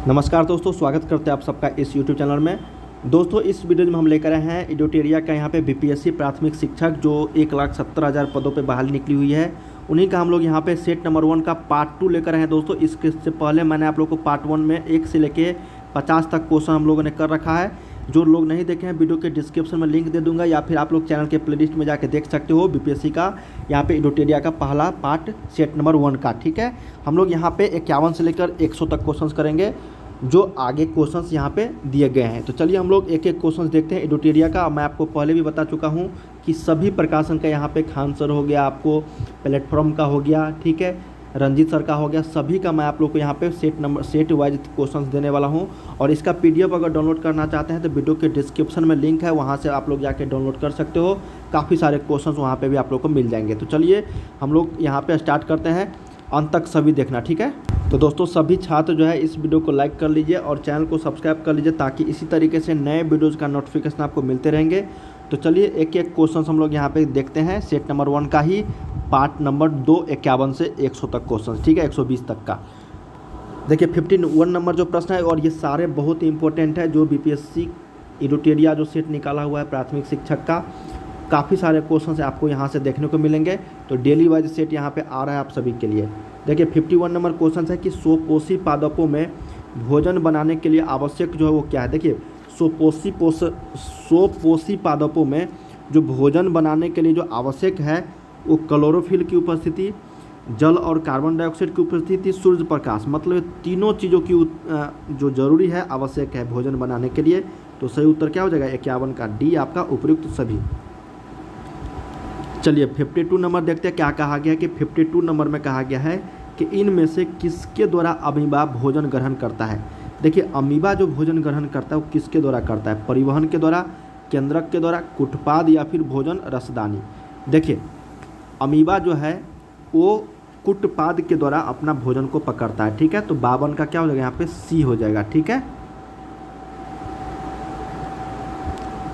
नमस्कार दोस्तों, स्वागत करते हैं आप सबका इस YouTube चैनल में। दोस्तों, इस वीडियो में हम लेकर आए हैं एडोटेरिया का यहाँ पे बीपीएससी प्राथमिक शिक्षक जो 1,70,000 पदों पे बहाली निकली हुई है, उन्हीं का हम लोग यहाँ पे सेट नंबर 1 का पार्ट 2 लेकर आए हैं। दोस्तों, इसके से पहले मैंने आप लोग को पार्ट 1 में 1 से लेके 50 तक क्वेश्चन हम लोगों ने कर रखा है। जो लोग नहीं देखे हैं, वीडियो के डिस्क्रिप्शन में लिंक दे दूंगा या फिर आप लोग चैनल के प्लेलिस्ट में जाके देख सकते हो। बीपीएससी का यहाँ पे एडोटेरिया का पहला पार्ट सेट नंबर 1 का, ठीक है। हम लोग यहाँ पे 51 से लेकर 100 तक क्वेश्चंस करेंगे, जो आगे क्वेश्चंस यहाँ पे दिए गए हैं। तो चलिए हम लोग एक एक क्वेश्चंस देखते हैं एडोटेरिया का। मैं आपको पहले भी बता चुका हूँ कि सभी प्रकाशन का यहाँ पे खान सर हो गया, आपको प्लेटफॉर्म का हो गया, ठीक है, रंजीत सर का हो गया, सभी का मैं आप लोग को यहाँ पे सेट वाइज क्वेश्चंस देने वाला हूँ। और इसका पीडीएफ अगर डाउनलोड करना चाहते हैं तो वीडियो के डिस्क्रिप्शन में लिंक है, वहाँ से आप लोग जाके डाउनलोड कर सकते हो। काफ़ी सारे क्वेश्चंस वहाँ पे भी आप लोग को मिल जाएंगे। तो चलिए हम लोग यहाँ पे स्टार्ट करते हैं, अंत तक सभी देखना, ठीक है। तो दोस्तों, सभी छात्र जो है इस वीडियो को लाइक कर लीजिए और चैनल को सब्सक्राइब कर लीजिए, ताकि इसी तरीके से नए वीडियोज़ का नोटिफिकेशन आपको मिलते रहेंगे। तो चलिए एक एक क्वेश्चन हम लोग यहाँ पे देखते हैं, सेट नंबर 1 का ही पार्ट नंबर 2, 51 से 100 तक क्वेश्चन, ठीक है, 120 तक का। देखिए 51 नंबर जो प्रश्न है, और ये सारे बहुत ही इंपॉर्टेंट है। जो बीपीएससी एडोटेरिया जो सेट निकाला हुआ है प्राथमिक शिक्षक का, काफ़ी सारे क्वेश्चन आपको यहाँ से देखने को मिलेंगे। तो डेली वाइज सेट यहाँ पे आ रहा है आप सभी के लिए। देखिए 51 नंबर क्वेश्चन है कि स्वपोषी पादपों में भोजन बनाने के लिए आवश्यक जो है वो क्या है। देखिए स्वपोषी पादपों में जो भोजन बनाने के लिए जो आवश्यक है वो क्लोरोफिल की उपस्थिति, जल और कार्बन डाइऑक्साइड की उपस्थिति, सूर्य प्रकाश, मतलब तीनों चीज़ों की जो जरूरी है, आवश्यक है भोजन बनाने के लिए। तो सही उत्तर क्या हो जाएगा 51 का, डी आपका उपयुक्त सभी। चलिए 52 नंबर देखते हैं क्या कहा गया है कि 52 नंबर में कहा गया है कि इनमें से किसके द्वारा अमीबा भोजन ग्रहण करता है। देखिए अमीबा जो भोजन ग्रहण करता है वो किसके द्वारा करता है, परिवहन के द्वारा, केंद्रक के द्वारा, कुटपाद या फिर भोजन रसदानी। देखिए अमीबा जो है वो कुटपाद के द्वारा अपना भोजन को पकड़ता है, ठीक है। तो 52 का क्या हो जाएगा यहाँ पे, सी हो जाएगा, ठीक है,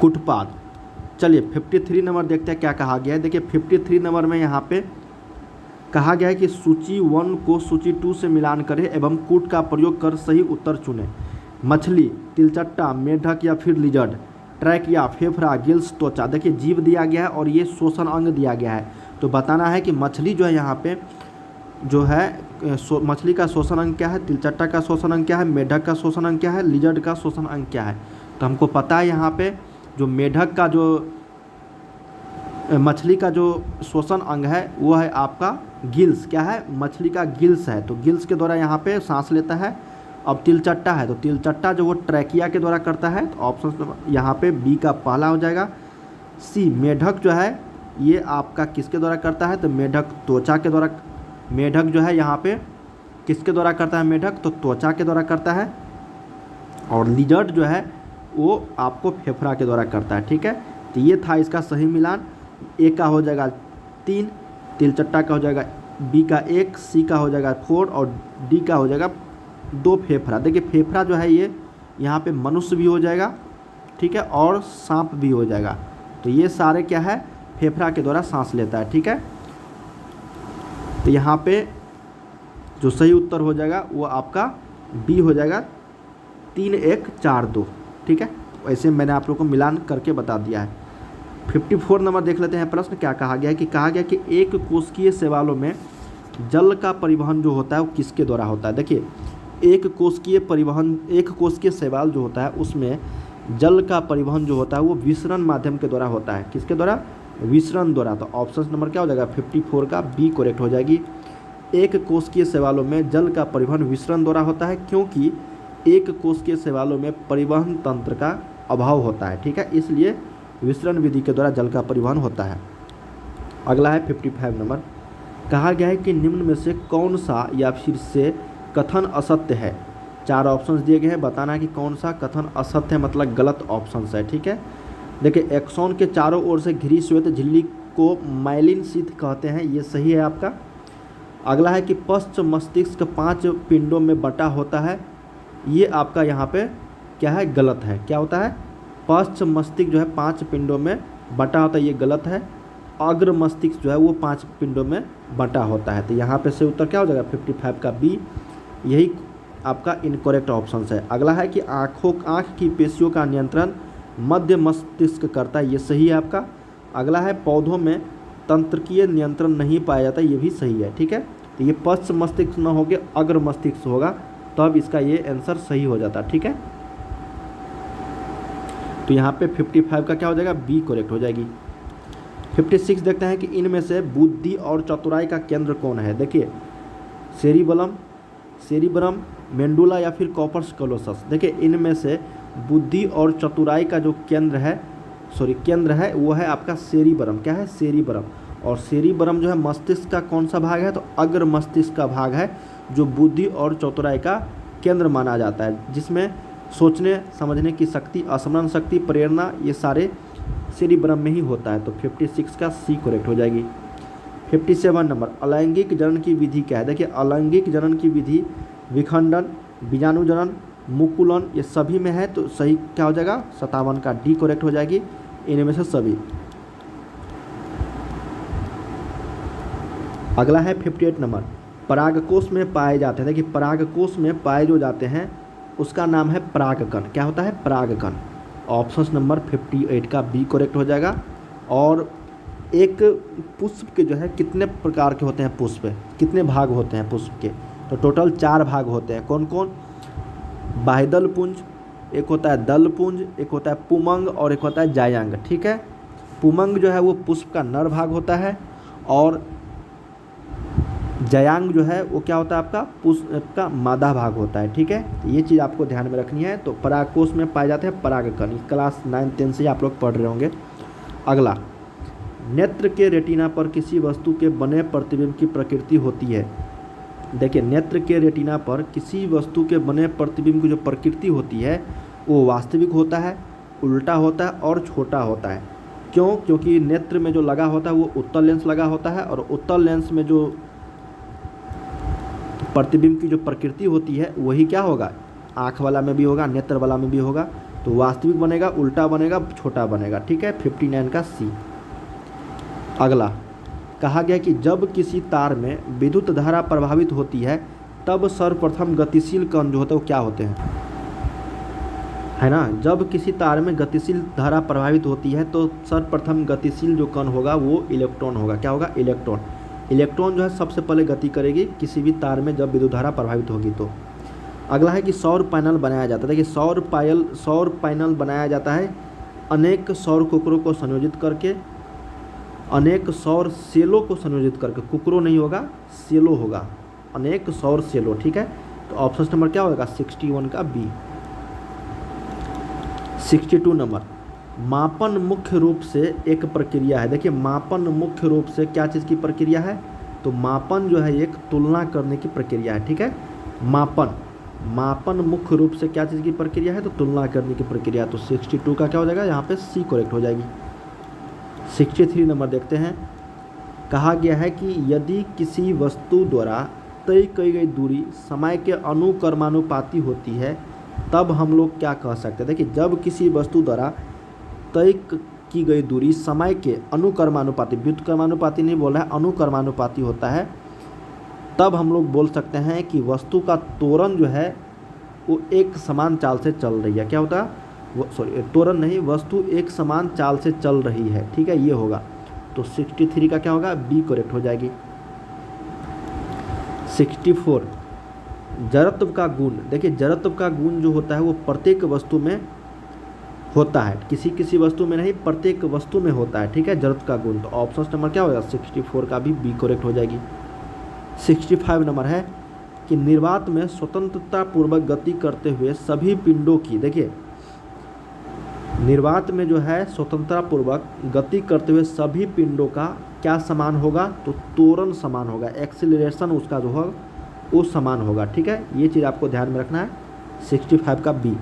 कुटपाद। चलिए 53 नंबर देखते हैं क्या कहा गया है। देखिए 53 नंबर में यहाँ पे कहा गया है कि सूची 1 को सूची 2 से मिलान करें एवं कूट का प्रयोग कर सही उत्तर चुनें। मछली, तिलचट्टा, मेढक या फिर लिजर्ड, ट्रैकिया, फेफड़ा, गिल्स, त्वचा। देखिए जीव दिया गया है और ये श्वसन अंग दिया गया है। तो बताना है कि मछली जो है यहाँ पे जो है मछली का श्वसन अंग क्या है, तिलचट्टा का श्वसन अंग क्या है, मेढक का श्वसन अंग क्या है, लिजर्ड का श्वसन अंग क्या है। तो हमको पता है यहाँ पे जो मेढक का जो मछली का जो श्वसन अंग है वो है आपका गिल्स, क्या है, मछली का गिल्स है। तो गिल्स के द्वारा यहाँ पे सांस लेता है। अब तिलचट्टा है, तो तिलचट्टा जो वो ट्रैकिया के द्वारा करता है। तो ऑप्शन यहाँ पे बी का पहला हो जाएगा। सी मेढक जो है ये आपका किसके द्वारा करता है, तो मेढक त्वचा के द्वारा। मेढक जो है यहाँ पे किसके द्वारा करता है, मेढक तो त्वचा के द्वारा करता है। और लिजर्ड जो है वो आपको फेफड़ा के द्वारा करता है, ठीक है। तो ये था इसका सही मिलान। ए का हो जाएगा 3, तिलचट्टा का हो जाएगा, बी का 1, सी का हो जाएगा 4 और डी का हो जाएगा 2 फेफड़ा। देखिए फेफड़ा जो है ये यहाँ पे मनुष्य भी हो जाएगा, ठीक है, और सांप भी हो जाएगा। तो ये सारे क्या है, फेफड़ा के द्वारा सांस लेता है, ठीक है। तो यहाँ पे जो सही उत्तर हो जाएगा वो आपका बी हो जाएगा, 3, 1, 4, 2, ठीक है। वैसे मैंने आप लोग को मिलान करके बता दिया है। 54 नंबर देख लेते हैं प्रश्न क्या कहा गया है कि कहा गया कि एक कोशिकीय शैवालों में जल का परिवहन जो होता है वो किसके द्वारा होता है। देखिए एक कोशिकीय शैवाल जो होता है उसमें जल का परिवहन जो होता है वो विसरण माध्यम के द्वारा होता है। किसके द्वारा, विसरण द्वारा। तो ऑप्शन नंबर क्या हो जाएगा 54 का बी करेक्ट हो जाएगी। एक कोशिकीय शैवालों में जल का परिवहन विसरण द्वारा होता है, क्योंकि एक कोशिकीय शैवालों में परिवहन तंत्र का अभाव होता है, ठीक है, इसलिए विसरण विधि के द्वारा जल का परिवहन होता है। अगला है 55 नंबर। कहा गया है कि निम्न में से कौन सा या फिर से कथन असत्य है। 4 ऑप्शंस दिए गए हैं, बताना है कि कौन सा कथन असत्य है, मतलब गलत ऑप्शंस है, ठीक है। देखिए एक्सोन के चारों ओर से घिरी श्वेत झिल्ली को माइलिन शीथ कहते हैं, ये सही है आपका। अगला है कि पश्च मस्तिष्क 5 पिंडों में बटा होता है, ये आपका यहाँ पे क्या है, गलत है। क्या होता है, पश्च मस्तिष्क जो है 5 पिंडों में बटा होता है, ये गलत है। अग्र मस्तिष्क जो है वो 5 पिंडों में बटा होता है। तो यहाँ पे से उत्तर क्या हो जाएगा 55 का बी, यही आपका इनकरेक्ट ऑप्शन है। अगला है कि आँख की पेशियों का नियंत्रण मध्य मस्तिष्क करता है, ये सही है आपका। अगला है पौधों में तंत्रिकीय नियंत्रण नहीं पाया जाता, ये भी सही है। ठीक है, तो ये पश्च मस्तिष्क न होकर अग्र मस्तिष्क होगा, तब इसका ये आंसर सही हो जाता। ठीक है, तो यहाँ पे 55 का क्या हो जाएगा, बी करेक्ट हो जाएगी। 56 देखते हैं कि इनमें से बुद्धि और चतुराई का केंद्र कौन है। देखिए सेरिब्रम, मेंडुला या फिर कॉर्पस कलोसस। देखिए इनमें से बुद्धि और चतुराई का जो केंद्र है वो है आपका सेरिब्रम। क्या है, सेरिब्रम। और सेरिब्रम जो है मस्तिष्क का कौन सा भाग है, तो अग्र मस्तिष्क का भाग है, जो बुद्धि और चतुराई का केंद्र माना जाता है, जिसमें सोचने समझने की शक्ति, स्मरण शक्ति, प्रेरणा, ये सारे सेरिब्रम में ही होता है। तो 56 का सी करेक्ट हो जाएगी। 57 नंबर, अलैंगिक जनन की विधि क्या है। देखिए अलैंगिक जनन की विधि विखंडन, बीजाणुजनन, मुकुलन, ये सभी में है, तो सही क्या हो जाएगा, 57 का डी करेक्ट हो जाएगी, इनमें से सभी। अगला है 58 नंबर, परागकोश में पाए जाते हैं। देखिए परागकोश में पाए जो जाते हैं उसका नाम है परागकण। क्या होता है, परागकण। ऑप्शन नंबर 58 का बी करेक्ट हो जाएगा। और एक पुष्प के जो है कितने प्रकार के होते हैं, पुष्प कितने भाग होते हैं पुष्प के, तो टोटल 4 भाग होते हैं। कौन कौन, बाह्यदल पुंज, एक होता है दल पुंज, एक होता है पुमंग और एक होता है जायांग। ठीक है, पुमंग जो है वो पुष्प का नर भाग होता है, और जयांग जो है वो क्या होता है आपका पुष्प का मादा भाग होता है। ठीक है, ये चीज़ आपको ध्यान में रखनी है। तो परागकोश में पाए जाते हैं परागकण, क्लास 9-10 से आप लोग पढ़ रहे होंगे। अगला, नेत्र के रेटिना पर किसी वस्तु के बने प्रतिबिंब की प्रकृति होती है। देखिए नेत्र के रेटिना पर किसी वस्तु के बने प्रतिबिंब की जो प्रकृति होती है वो वास्तविक होता है, उल्टा होता है और छोटा होता है। क्यों, क्योंकि नेत्र में जो लगा होता है वो उत्तल लेंस लगा होता है, और उत्तल लेंस में जो प्रतिबिंब की जो प्रकृति होती है वही क्या होगा, आँख वाला में भी होगा, नेत्र वाला में भी होगा। तो वास्तविक बनेगा, उल्टा बनेगा, छोटा बनेगा। ठीक है, 59 का सी। अगला, कहा गया कि जब किसी तार में विद्युत धारा प्रभावित होती है तब सर्वप्रथम गतिशील कण जो होते हैं वो क्या होते हैं, है ना। जब किसी तार में गतिशील धारा प्रभावित होती है तो सर्वप्रथम गतिशील जो कण होगा वो इलेक्ट्रॉन होगा। क्या होगा, इलेक्ट्रॉन। इलेक्ट्रॉन जो है सबसे पहले गति करेगी किसी भी तार में जब विद्युत धारा प्रभावित होगी तो। अगला है कि सौर पैनल बनाया जाता है। देखिए सौर पैनल बनाया जाता है अनेक सौर कुकरों को संयोजित करके, अनेक सौर सेलों को संयोजित करके। कुकरों नहीं होगा, सेलो होगा, अनेक सौर सेलो। ठीक है, तो ऑप्शन नंबर क्या होगा, 61 का बी। 62 नंबर, मापन मुख्य रूप से एक प्रक्रिया है। देखिए मापन मुख्य रूप से क्या चीज़ की प्रक्रिया है, तो मापन जो है एक तुलना करने की प्रक्रिया है। ठीक है, मापन मुख्य रूप से क्या चीज़ की प्रक्रिया है, तो तुलना करने की प्रक्रिया। तो 62 का क्या हो जाएगा, यहाँ पे सी करेक्ट हो जाएगी। 63 नंबर देखते हैं, कहा गया है कि यदि किसी वस्तु द्वारा तय की गई दूरी समय के अनुक्रमानुपाती होती है तब हम लोग क्या कह सकते हैं। देखिए जब किसी वस्तु द्वारा तय की गई दूरी समय के अनुक्रमानुपाती, व्युत्क्रमानुपाती नहीं बोल रहा है, अनुक्रमानुपाती होता है, तब हम लोग बोल सकते हैं कि वस्तु का त्वरण जो है वो एक समान चाल से चल रही है। क्या होता है, त्वरण नहीं, वस्तु एक समान चाल से चल रही है। ठीक है, ये होगा। तो 63 का क्या होगा, बी करेक्ट हो जाएगी। 64, जड़त्व का गुण। देखिए जड़त्व का गुण जो होता है वो प्रत्येक वस्तु में होता है, किसी वस्तु में नहीं, प्रत्येक वस्तु में होता है। ठीक है, जड़त्व का गुण। तो ऑप्शन नंबर क्या होगा, 64 का भी बी करेक्ट हो जाएगी। 65 नंबर है कि निर्वात में स्वतंत्रता पूर्वक गति करते हुए सभी पिंडों की, देखिए निर्वात में जो है स्वतंत्रता पूर्वक गति करते हुए सभी पिंडों का क्या समान होगा, तो त्वरण समान होगा, एक्सीलरेशन उसका जो होगा वो समान होगा। ठीक है, ये चीज़ आपको ध्यान में रखना है। 65 का बी।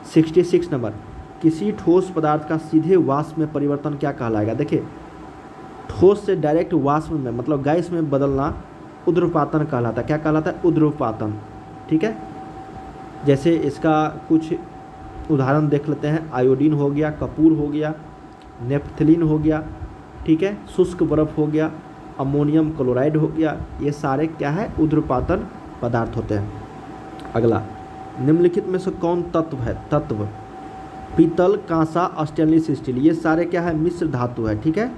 66 नंबर, किसी ठोस पदार्थ का सीधे वाष्प में परिवर्तन क्या कहलाएगा। देखिए ठोस से डायरेक्ट वाष्प में मतलब गैस में बदलना ऊर्ध्वपातन कहलाता है। क्या कहलाता है, ऊर्ध्वपातन। ठीक है, जैसे इसका कुछ उदाहरण देख लेते हैं। आयोडीन हो गया, कपूर हो गया, नेफ्थलीन हो गया, ठीक है, शुष्क बर्फ हो गया, अमोनियम क्लोराइड हो गया, ये सारे क्या है, ऊर्ध्वपातन पदार्थ होते हैं। अगला, निम्नलिखित में से कौन तत्व है? तत्व पीतल, कांसा, स्टेनलेस स्टील, ये सारे क्या है? मिश्र धातु है, ठीक है।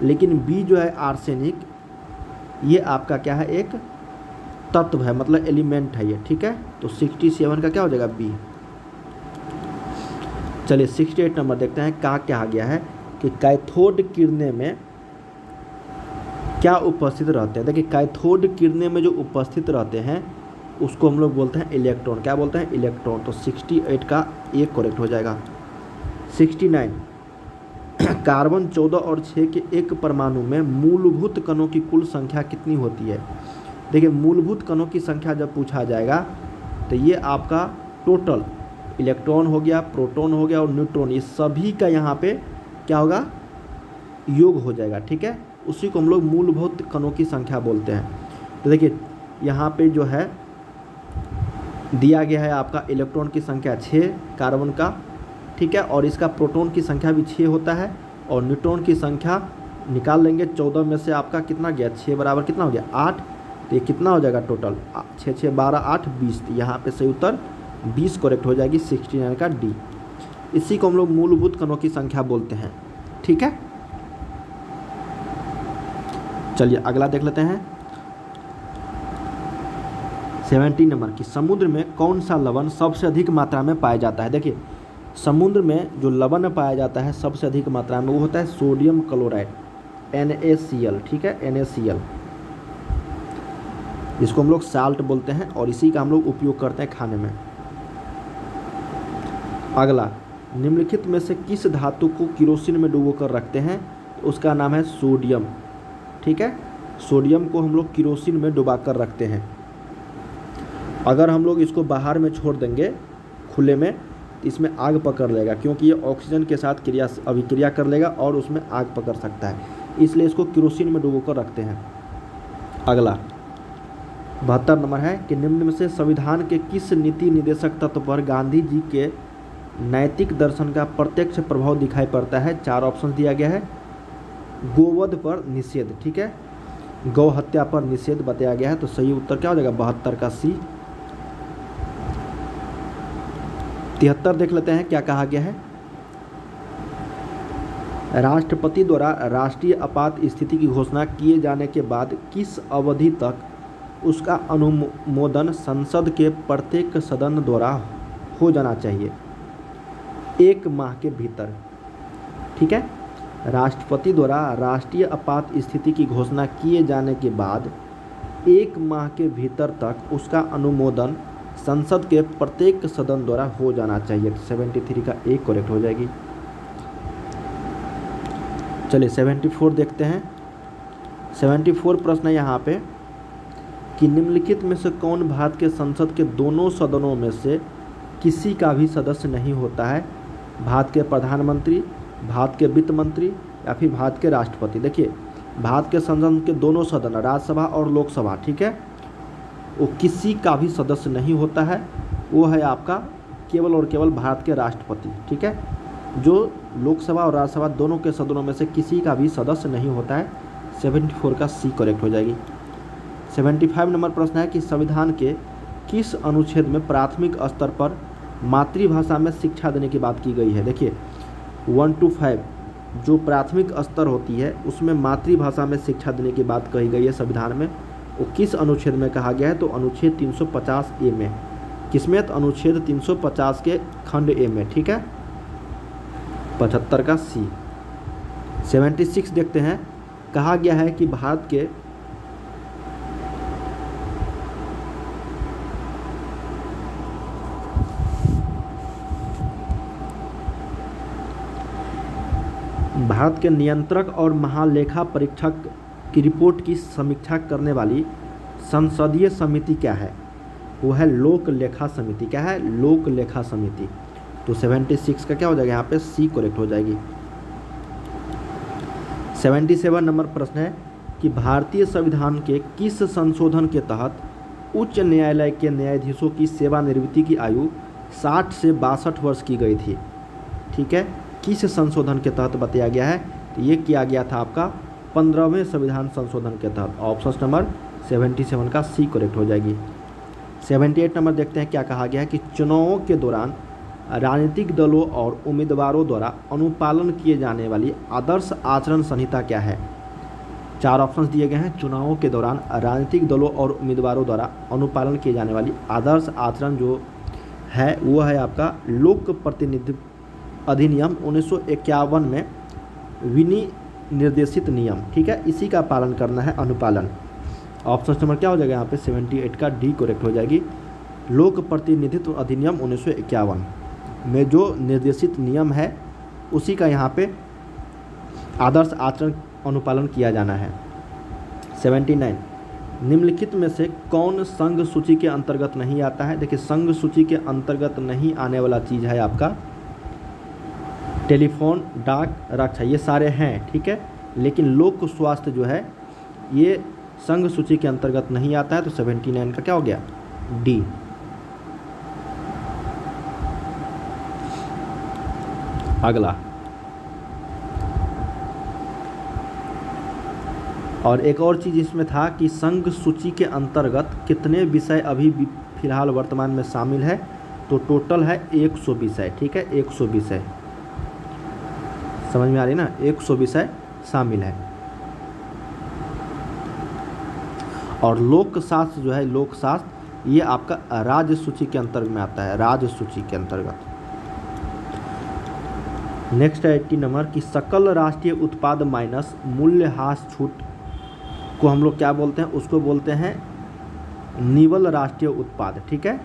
लेकिन बी जो है आर्सेनिक, ये आपका क्या है? एक तत्व है, मतलब एलिमेंट है ये, ठीक है। तो 67 का क्या हो जाएगा? बी। चलिए 68 नंबर देखते हैं। क्या गया है कि कैथोड किरणें में क्या उपस्थित रहते हैं? देखिए कैथोड किरणें में जो उपस्थित रहते हैं उसको हम लोग बोलते हैं इलेक्ट्रॉन। क्या बोलते हैं? इलेक्ट्रॉन। तो 68 का एक करेक्ट हो जाएगा। 69, कार्बन 14 और 6 के एक परमाणु में मूलभूत कणों की कुल संख्या कितनी होती है? देखिए मूलभूत कणों की संख्या जब पूछा जाएगा तो ये आपका टोटल इलेक्ट्रॉन हो गया, प्रोटॉन हो गया और न्यूट्रॉन, ये सभी का यहाँ पे क्या होगा? योग हो जाएगा, ठीक है। उसी को हम लोग मूलभूत कणों की संख्या बोलते हैं। तो देखिए यहाँ पे जो है दिया गया है आपका इलेक्ट्रॉन की संख्या 6 कार्बन का, ठीक है, और इसका प्रोटॉन की संख्या भी 6 होता है और न्यूट्रॉन की संख्या निकाल लेंगे 14 में से आपका कितना गया? 6 बराबर कितना हो गया? 8। तो ये कितना हो जाएगा टोटल? 6 6 12 8 20। तो यहाँ पे सही उत्तर 20 करेक्ट हो जाएगी, 69 का डी। इसी को हम लोग मूलभूत कणों की संख्या बोलते हैं, ठीक है। चलिए अगला देख लेते हैं। 70 नंबर की, समुद्र में कौन सा लवण सबसे अधिक मात्रा में पाया जाता है? देखिए समुद्र में जो लवण पाया जाता है सबसे अधिक मात्रा में वो होता है सोडियम क्लोराइड, NaCl, ठीक है, NaCl। इसको हम लोग साल्ट बोलते हैं और इसी का हम लोग उपयोग करते हैं खाने में। अगला, निम्नलिखित में से किस धातु को केरोसिन में डुबो कर रखते हैं? तो उसका नाम है सोडियम, ठीक है। सोडियम को हम लोग केरोसिन में डुबा कर रखते हैं। अगर हम लोग इसको बाहर में छोड़ देंगे खुले में तो इसमें आग पकड़ लेगा, क्योंकि ये ऑक्सीजन के साथ अभिक्रिया कर लेगा और उसमें आग पकड़ सकता है, इसलिए इसको केरोसिन में डुबो कर रखते हैं। अगला 72 नंबर है कि निम्न में से संविधान के किस नीति निदेशक तत्व पर गांधी जी के नैतिक दर्शन का प्रत्यक्ष प्रभाव दिखाई पड़ता है? 4 ऑप्शन दिया गया है। गोवध पर निषेध, ठीक है, गौ हत्या पर निषेध बताया गया है। तो सही उत्तर क्या हो जाएगा? 72 का सी। 73 देख लेते हैं क्या कहा गया है। राष्ट्रपति द्वारा राष्ट्रीय आपात स्थिति की घोषणा किए जाने के बाद किस अवधि तक उसका अनुमोदन संसद के प्रत्येक सदन द्वारा हो जाना चाहिए? 1 माह के भीतर, ठीक है। राष्ट्रपति द्वारा राष्ट्रीय आपात स्थिति की घोषणा किए जाने के बाद 1 माह के भीतर तक उसका अनुमोदन संसद के प्रत्येक सदन द्वारा हो जाना चाहिए। 73 का एक करेक्ट हो जाएगी। चलिए 74 देखते हैं। 74 प्रश्न है यहाँ पे कि निम्नलिखित में से कौन भारत के संसद के दोनों सदनों में से किसी का भी सदस्य नहीं होता है? भारत के प्रधानमंत्री, भारत के वित्त मंत्री या फिर भारत के राष्ट्रपति। देखिए भारत के संसद के दोनों सदन, राज्यसभा और लोकसभा, ठीक है, वो किसी का भी सदस्य नहीं होता है। वो है आपका केवल और केवल भारत के राष्ट्रपति, ठीक है। जो लोकसभा और राज्यसभा दोनों के सदनों में से किसी का भी सदस्य नहीं होता है। 74 का सी करेक्ट हो जाएगी। 75 नंबर प्रश्न है कि संविधान के किस अनुच्छेद में प्राथमिक स्तर पर मातृभाषा में शिक्षा देने की बात की गई है? देखिए 1 to 5 जो प्राथमिक स्तर होती है उसमें मातृभाषा में शिक्षा देने की बात कही गई है संविधान में। वो किस अनुच्छेद में कहा गया है? तो अनुच्छेद 350A में। किसमें? तो अनुच्छेद 350 के खंड ए में, ठीक है। 75 का सी। 76 देखते हैं। कहा गया है कि भारत के नियंत्रक और महालेखा परीक्षक की रिपोर्ट की समीक्षा करने वाली संसदीय समिति क्या है? वो है लोक लेखा समिति। क्या है? लोक लेखा समिति। तो 76 का क्या हो जाएगा? यहाँ पे सी करेक्ट हो जाएगी। 77 नंबर प्रश्न है कि भारतीय संविधान के किस संशोधन के तहत उच्च न्यायालय के न्यायाधीशों की सेवानिवृत्ति की आयु 60 से 62 वर्ष की गई थी? ठीक है, किस संशोधन के तहत बताया गया है? तो ये किया गया था आपका 15वें संविधान संशोधन के तहत। ऑप्शन नंबर 77 का सी करेक्ट हो जाएगी। 78 नंबर देखते हैं क्या कहा गया है कि चुनावों के दौरान राजनीतिक दलों और उम्मीदवारों द्वारा अनुपालन किए जाने वाली आदर्श आचरण संहिता क्या है। 4 ऑप्शंस दिए गए हैं। चुनावों के दौरान राजनीतिक दलों और उम्मीदवारों द्वारा अनुपालन किए जाने वाली आदर्श आचरण जो है वो है आपका लोक प्रतिनिधित्व अधिनियम 1951 में विनिर्देशित नियम, ठीक है, इसी का पालन करना है अनुपालन। ऑप्शन नंबर क्या हो जाएगा यहाँ पे 78 का डी करेक्ट हो जाएगी। लोक प्रतिनिधित्व अधिनियम 1951 में जो निर्देशित नियम है उसी का यहाँ पे आदर्श आचरण अनुपालन किया जाना है। 79 निम्नलिखित में से कौन संघ सूची के अंतर्गत नहीं आता है। देखिए संघ सूची के अंतर्गत नहीं आने वाला चीज़ है आपका टेलीफोन, डाक, रक्षा, ये सारे हैं, ठीक है, लेकिन लोक स्वास्थ्य जो है ये संघ सूची के अंतर्गत नहीं आता है। तो 79 का क्या हो गया डी। अगला और एक और चीज़ इसमें था कि संघ सूची के अंतर्गत कितने विषय अभी फिलहाल वर्तमान में शामिल है। तो टोटल है 100 विषय, ठीक है, 100 विषय, समझ में आ रही ना, 100 विषय शामिल है। और लोकशास्त्र जो है लोकशास्त्र ये आपका राज्य सूची के अंतर्गत में आता है, राज्य सूची के अंतर्गत। नेक्स्ट है 80 नंबर कि सकल राष्ट्रीय उत्पाद माइनस मूल्यह्रास छूट को हम लोग क्या बोलते हैं, उसको बोलते हैं निवल राष्ट्रीय उत्पाद, ठीक है,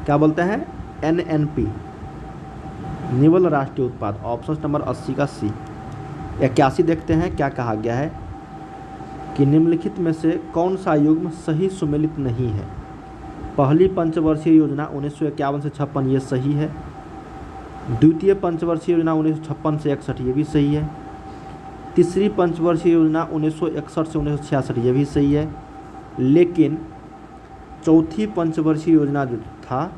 क्या बोलते हैं NNP, निवल राष्ट्रीय उत्पाद। ऑप्शन नंबर 80 का सी। 81 देखते हैं क्या कहा गया है कि निम्नलिखित में से कौन सा युग्म सही सुमेलित नहीं है। पहली पंचवर्षीय योजना 1951 से 56 ये सही है। द्वितीय पंचवर्षीय योजना 1956 से 61 ये भी सही है। तीसरी पंचवर्षीय योजना 1961 से 1966 ये भी सही है। लेकिन चौथी पंचवर्षीय योजना जो था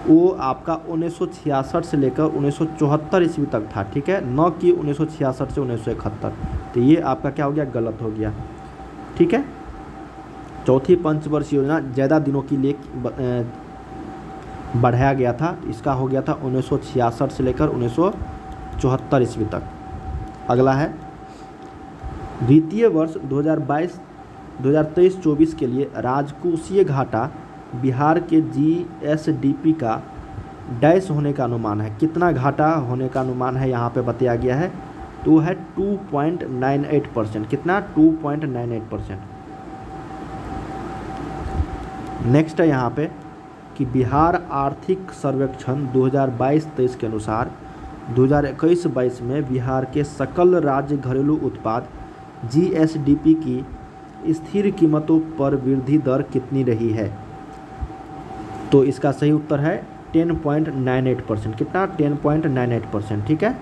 वो आपका 1966 से लेकर 1974 ईस्वी तक था, ठीक है, न कि 1966 से 1971। तो ये आपका क्या हो गया गलत हो गया, ठीक है। चौथी पंचवर्षीय योजना ज़्यादा दिनों के लिए बढ़ाया गया था, इसका हो गया था 1966 से लेकर 1974 ईस्वी तक। अगला है वित्तीय वर्ष 2023-24 के लिए राजकोषीय घाटा बिहार के GSDP का डैश होने का अनुमान है। कितना घाटा होने का अनुमान है यहाँ पे बताया गया है, तो है 2.98%। कितना 2.98%। नेक्स्ट है यहाँ पे कि बिहार आर्थिक सर्वेक्षण 2022-23 के अनुसार 2021-22 में बिहार के सकल राज्य घरेलू उत्पाद GSDP की स्थिर कीमतों पर वृद्धि दर कितनी रही है। तो इसका सही उत्तर है 10.98%। कितना 10.98%, ठीक है।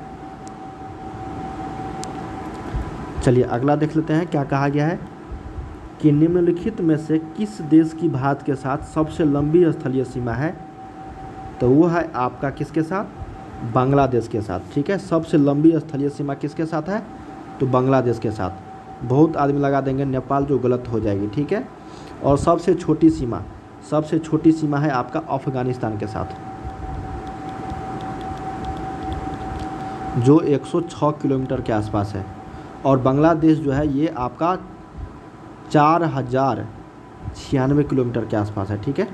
चलिए अगला देख लेते हैं क्या कहा गया है कि निम्नलिखित में से किस देश की भारत के साथ सबसे लंबी स्थलीय सीमा है। तो वो है आपका किसके साथ, बांग्लादेश के साथ, ठीक है। सबसे लंबी स्थलीय सीमा किसके साथ है, तो बांग्लादेश के साथ। बहुत आदमी लगा देंगे नेपाल, जो गलत हो जाएगी, ठीक है। और सबसे छोटी सीमा है आपका अफगानिस्तान के साथ, जो 106 किलोमीटर के आसपास है। और बांग्लादेश जो है ये आपका 4096 किलोमीटर के आसपास है, ठीक है।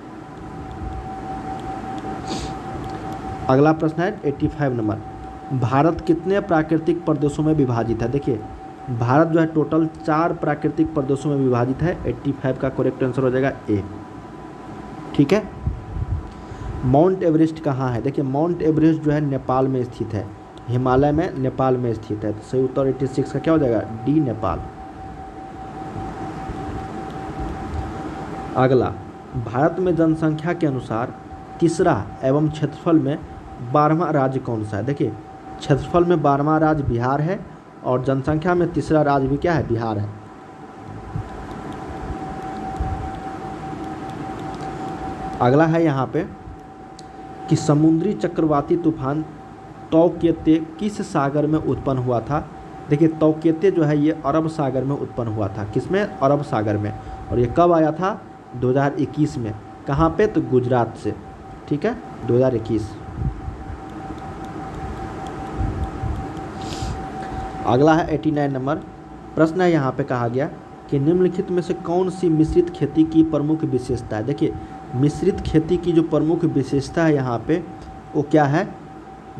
अगला प्रश्न है 85 नंबर, भारत कितने प्राकृतिक प्रदेशों में विभाजित है। देखिए भारत जो है टोटल 4 प्राकृतिक प्रदेशों में विभाजित है। 85 का करेक्ट आंसर हो जाएगा ए, ठीक है। माउंट एवरेस्ट कहाँ है। देखिए माउंट एवरेस्ट जो है नेपाल में स्थित है, हिमालय में नेपाल में स्थित है। तो सही उत्तर 86 का क्या हो जाएगा डी, नेपाल। अगला, भारत में जनसंख्या के अनुसार तीसरा एवं क्षेत्रफल में 12वां राज्य कौन सा है। देखिए क्षेत्रफल में 12वां राज्य बिहार है और जनसंख्या में तीसरा राज्य भी क्या है, बिहार है। अगला है यहाँ पे कि समुद्री चक्रवाती तूफान तौकेते किस सागर में उत्पन्न हुआ था। देखिए तौकेते जो है ये अरब सागर में उत्पन्न हुआ था। किसमें, अरब सागर में। और ये कब आया था, 2021 में। कहाँ पे? तो गुजरात से, ठीक है, 2021। अगला है 89 नंबर प्रश्न है, यहाँ पे कहा गया कि निम्नलिखित में से कौन सी मिश्रित खेती की प्रमुख विशेषता है। देखिए मिश्रित खेती की जो प्रमुख विशेषता है यहाँ पे वो क्या है?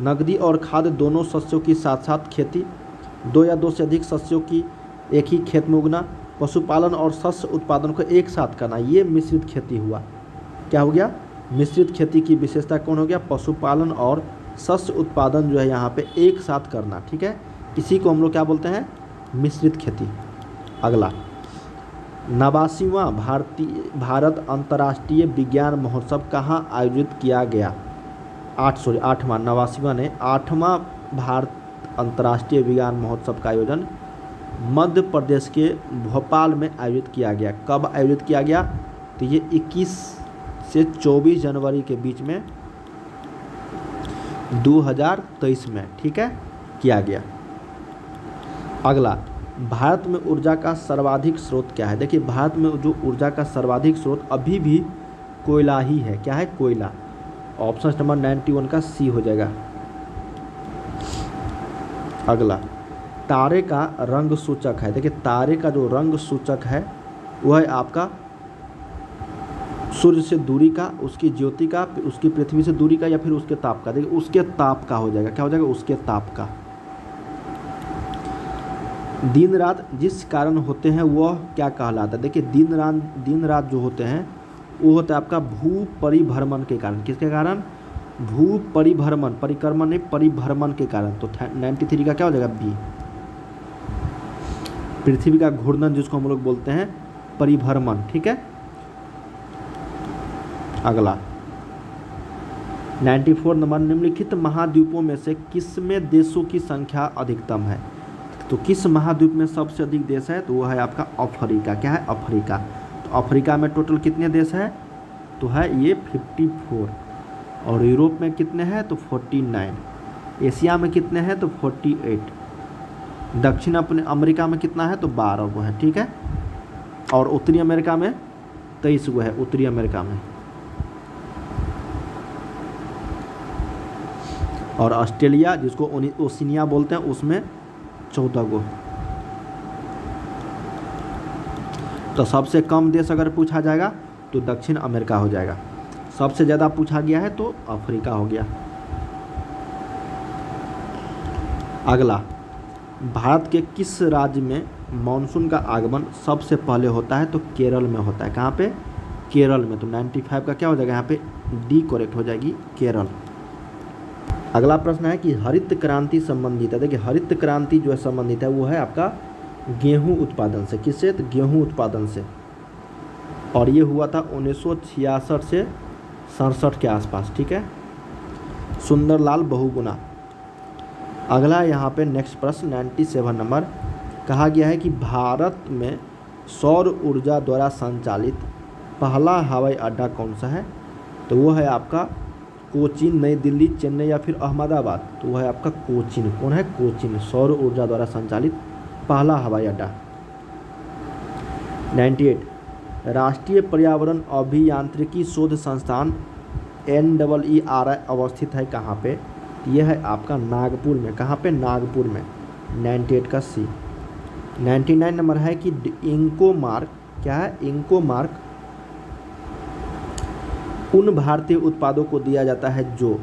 नकदी और खाद्य दोनों शस्यों की साथ साथ खेती, 2 या 2 से अधिक शस्यों की एक ही खेत में उगना, पशुपालन और शस्य उत्पादन को एक साथ करना, ये मिश्रित खेती हुआ। क्या हो गया? मिश्रित खेती की विशेषता कौन हो गया? पशुपालन और शस्य उत्पादन जो है यहाँ पे एक साथ करना, ठीक है, इसी को हम लोग क्या बोलते हैं? मिश्रित खेती। अगला 89वां भारत अंतर्राष्ट्रीय विज्ञान महोत्सव कहाँ आयोजित किया गया? 89वां ने 8वां भारत अंतर्राष्ट्रीय विज्ञान महोत्सव का आयोजन मध्य प्रदेश के भोपाल में आयोजित किया गया। कब आयोजित किया गया? तो ये 21 से 24 जनवरी के बीच में 2023 में, ठीक है, किया गया। अगला भारत में ऊर्जा का सर्वाधिक स्रोत क्या है? देखिए भारत में जो ऊर्जा का सर्वाधिक स्रोत अभी भी कोयला ही है। क्या है? कोयला। ऑप्शन नंबर 91 का सी हो जाएगा। अगला तारे का रंग सूचक है। देखिए तारे का जो रंग सूचक है वह है आपका सूर्य से दूरी का, उसकी ज्योति का, उसकी पृथ्वी से दूरी का, या फिर उसके ताप का। देखिए उसके ताप का हो जाएगा। क्या हो जाएगा? उसके ताप का। दिन रात जिस कारण होते हैं वह क्या कहलाता है? देखिए दिन रात जो होते हैं वो होता है आपका भू परिभ्रमण के कारण। किसके कारण? भू परिभ्रमण, परिक्रमण नहीं, परिभ्रमण के कारण। तो 93 का क्या हो जाएगा? बी। पृथ्वी का घूर्णन जिसको हम लोग बोलते हैं परिभ्रमण, ठीक है। अगला 94 नंबर निम्नलिखित महाद्वीपों में से किसमें देशों की संख्या अधिकतम है? तो किस महाद्वीप में सबसे अधिक देश है? तो वह है आपका अफ्रीका। क्या है? अफ्रीका। तो अफ्रीका में टोटल कितने देश है? तो है ये 54। और यूरोप में कितने हैं? तो 49। एशिया में कितने हैं? तो 48। दक्षिण अपने अमेरिका में कितना है? तो 12 वो है, ठीक है। और उत्तरी अमेरिका में 23 वो है, उत्तरी अमेरिका में। और ऑस्ट्रेलिया जिसको ओशिनिया बोलते हैं उसमें 14 गो। तो सबसे कम देश अगर पूछा जाएगा तो दक्षिण अमेरिका हो जाएगा। सबसे ज़्यादा पूछा गया है तो अफ्रीका हो गया। अगला भारत के किस राज्य में मानसून का आगमन सबसे पहले होता है? तो केरल में होता है। कहाँ पे? केरल में। तो 95 का क्या हो जाएगा? यहाँ पे डी करेक्ट हो जाएगी, केरल। अगला प्रश्न है कि हरित क्रांति संबंधित है। देखिए हरित क्रांति जो है संबंधित है वो है आपका गेहूं उत्पादन से। किससे? तो गेहूं उत्पादन से। और ये हुआ था 1966 से 67 के आसपास, ठीक है। सुंदरलाल बहुगुणा। अगला यहाँ पे नेक्स्ट प्रश्न 97 नंबर कहा गया है कि भारत में सौर ऊर्जा द्वारा संचालित पहला हवाई अड्डा कौन सा है? तो वो है आपका कोचीन, नई दिल्ली, चेन्नई या फिर अहमदाबाद। तो वह है आपका कोचीन। कौन है? कोचीन। सौर ऊर्जा द्वारा संचालित पहला हवाई अड्डा। 98 राष्ट्रीय पर्यावरण अभियांत्रिकी शोध संस्थान NEERI अवस्थित है कहाँ पे? यह है आपका नागपुर में। कहाँ पे? नागपुर में। 98 का सी। 99 नंबर है कि इंको मार्क। क्या है? इंको मार्क उन भारतीय उत्पादों को दिया जाता है जो,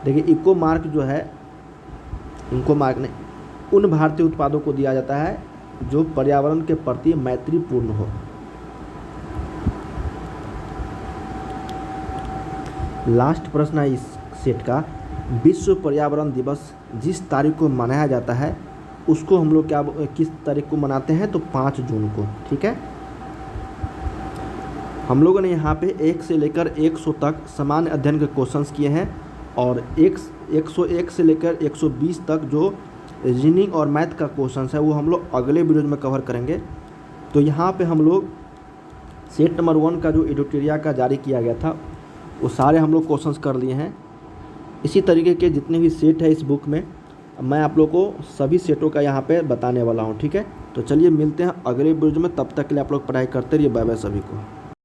देखिए इको मार्क जो है, इनको मार्क नहीं, उन भारतीय उत्पादों को दिया जाता है जो पर्यावरण के प्रति मैत्रीपूर्ण हो। लास्ट प्रश्न है इस सेट का, विश्व पर्यावरण दिवस जिस तारीख को मनाया जाता है उसको हम लोग क्या, किस तारीख को मनाते हैं? तो 5 जून को, ठीक है। हम लोगों ने यहाँ पे 1 से लेकर 100 तक सामान्य अध्ययन के क्वेश्चंस किए हैं और 101 से लेकर 120 तक जो रीजनिंग और मैथ का क्वेश्चंस है वो हम लोग अगले वीडियो में कवर करेंगे। तो यहाँ पे हम लोग सेट नंबर 1 का जो एडिटोरिया का जारी किया गया था वो सारे हम लोग क्वेश्चंस कर लिए हैं। इसी तरीके के जितने भी सेट है इस बुक में मैं आप लोग को सभी सेटों का यहाँ पे बताने वाला हूँ, ठीक है। तो चलिए मिलते हैं अगले वीडियो में, तब तक के लिए आप लोग पढ़ाई करते रहिए। बाय बाय सभी को।